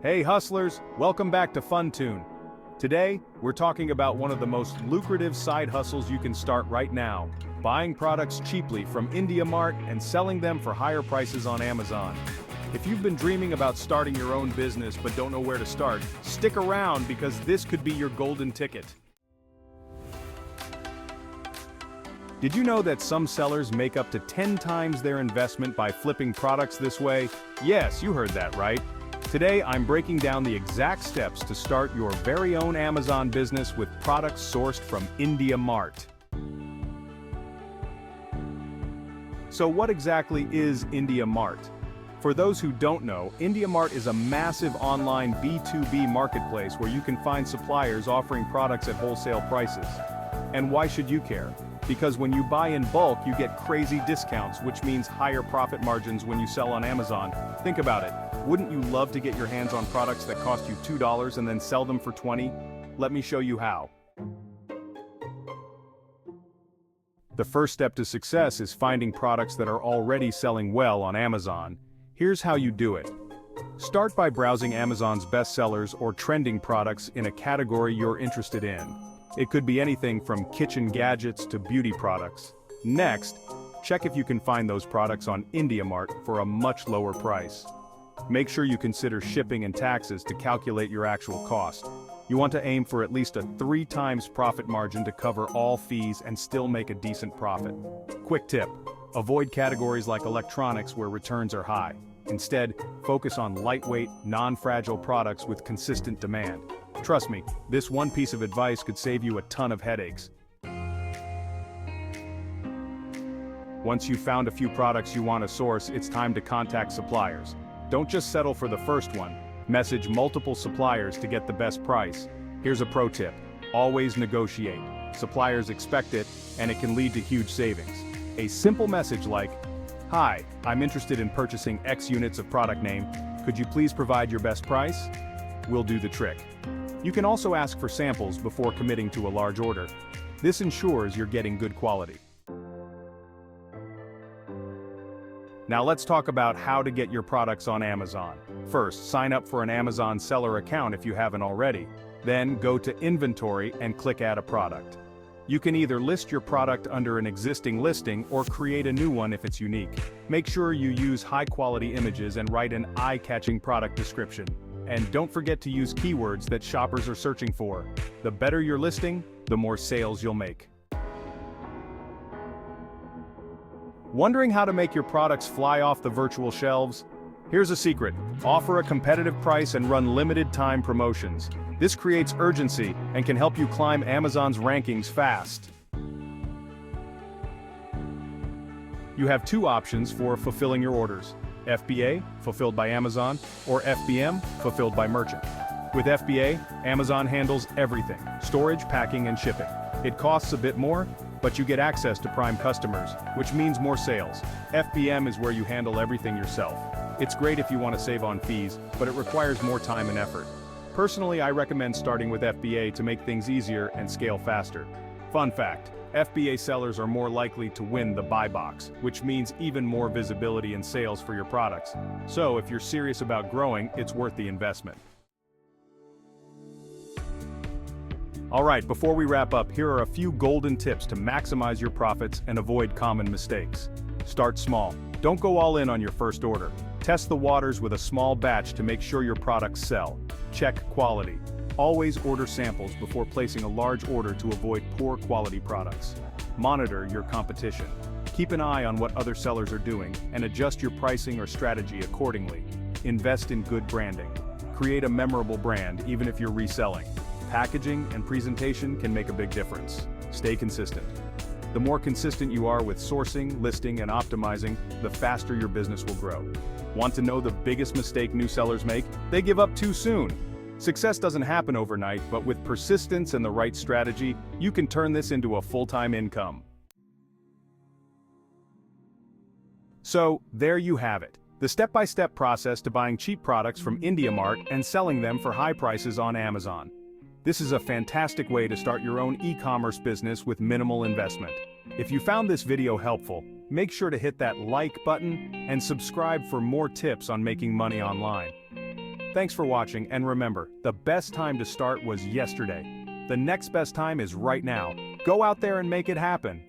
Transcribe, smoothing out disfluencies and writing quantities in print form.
Hey hustlers, welcome back to FunTune. Today, we're talking about one of the most lucrative side hustles you can start right now, buying products cheaply from IndiaMART and selling them for higher prices on Amazon. If you've been dreaming about starting your own business but don't know where to start, stick around because this could be your golden ticket. Did you know that some sellers make up to 10 times their investment by flipping products this way? Yes, you heard that right. Today, I'm breaking down the exact steps to start your very own Amazon business with products sourced from IndiaMART. So what exactly is IndiaMART? For those who don't know, IndiaMART is a massive online B2B marketplace where you can find suppliers offering products at wholesale prices. And why should you care? Because when you buy in bulk, you get crazy discounts, which means higher profit margins when you sell on Amazon. Think about it. Wouldn't you love to get your hands on products that cost you $2 and then sell them for $20? Let me show you how. The first step to success is finding products that are already selling well on Amazon. Here's how you do it. Start by browsing Amazon's bestsellers or trending products in a category you're interested in. It could be anything from kitchen gadgets to beauty products. Next, check if you can find those products on IndiaMART for a much lower price. Make sure you consider shipping and taxes to calculate your actual cost. You want to aim for at least a 3 times profit margin to cover all fees and still make a decent profit. Quick tip: avoid categories like electronics where returns are high. Instead, focus on lightweight, non-fragile products with consistent demand. Trust me, this one piece of advice could save you a ton of headaches. Once you've found a few products you want to source, it's time to contact suppliers. Don't just settle for the first one. Message multiple suppliers to get the best price. Here's a pro tip: always negotiate. Suppliers expect it, and it can lead to huge savings. A simple message like, "Hi, I'm interested in purchasing X units of product name. Could you please provide your best price?" will do the trick. You can also ask for samples before committing to a large order. This ensures you're getting good quality. Now let's talk about how to get your products on Amazon. First, sign up for an Amazon seller account if you haven't already. Then go to Inventory and click Add a Product. You can either list your product under an existing listing or create a new one if it's unique. Make sure you use high-quality images and write an eye-catching product description. And don't forget to use keywords that shoppers are searching for. The better your listing, the more sales you'll make. Wondering how to make your products fly off the virtual shelves? Here's a secret: offer a competitive price and run limited time promotions. This creates urgency and can help you climb Amazon's rankings fast. You have 2 options for fulfilling your orders: FBA, fulfilled by Amazon, or FBM, fulfilled by merchant. With FBA, Amazon handles everything: storage, packing, and shipping. It costs a bit more, but you get access to prime customers, which means more sales. FBM is where you handle everything yourself. It's great if you want to save on fees, but it requires more time and effort. Personally, I recommend starting with FBA to make things easier and scale faster. Fun fact: FBA sellers are more likely to win the buy box, which means even more visibility and sales for your products. So if you're serious about growing, it's worth the investment. Alright, before we wrap up, here are a few golden tips to maximize your profits and avoid common mistakes. Start small. Don't go all in on your first order. Test the waters with a small batch to make sure your products sell. Check quality. Always order samples before placing a large order to avoid poor quality products. Monitor your competition. Keep an eye on what other sellers are doing and adjust your pricing or strategy accordingly. Invest in good branding. Create a memorable brand even if you're reselling. Packaging and presentation can make a big difference. Stay consistent. The more consistent you are with sourcing, listing, and optimizing, the faster your business will grow. Want to know the biggest mistake new sellers make? They give up too soon. Success doesn't happen overnight, but with persistence and the right strategy, you can turn this into a full-time income. So, there you have it. The step-by-step process to buying cheap products from IndiaMART and selling them for high prices on Amazon. This is a fantastic way to start your own e-commerce business with minimal investment. If you found this video helpful, make sure to hit that like button and subscribe for more tips on making money online. Thanks for watching, and remember, the best time to start was yesterday. The next best time is right now. Go out there and make it happen.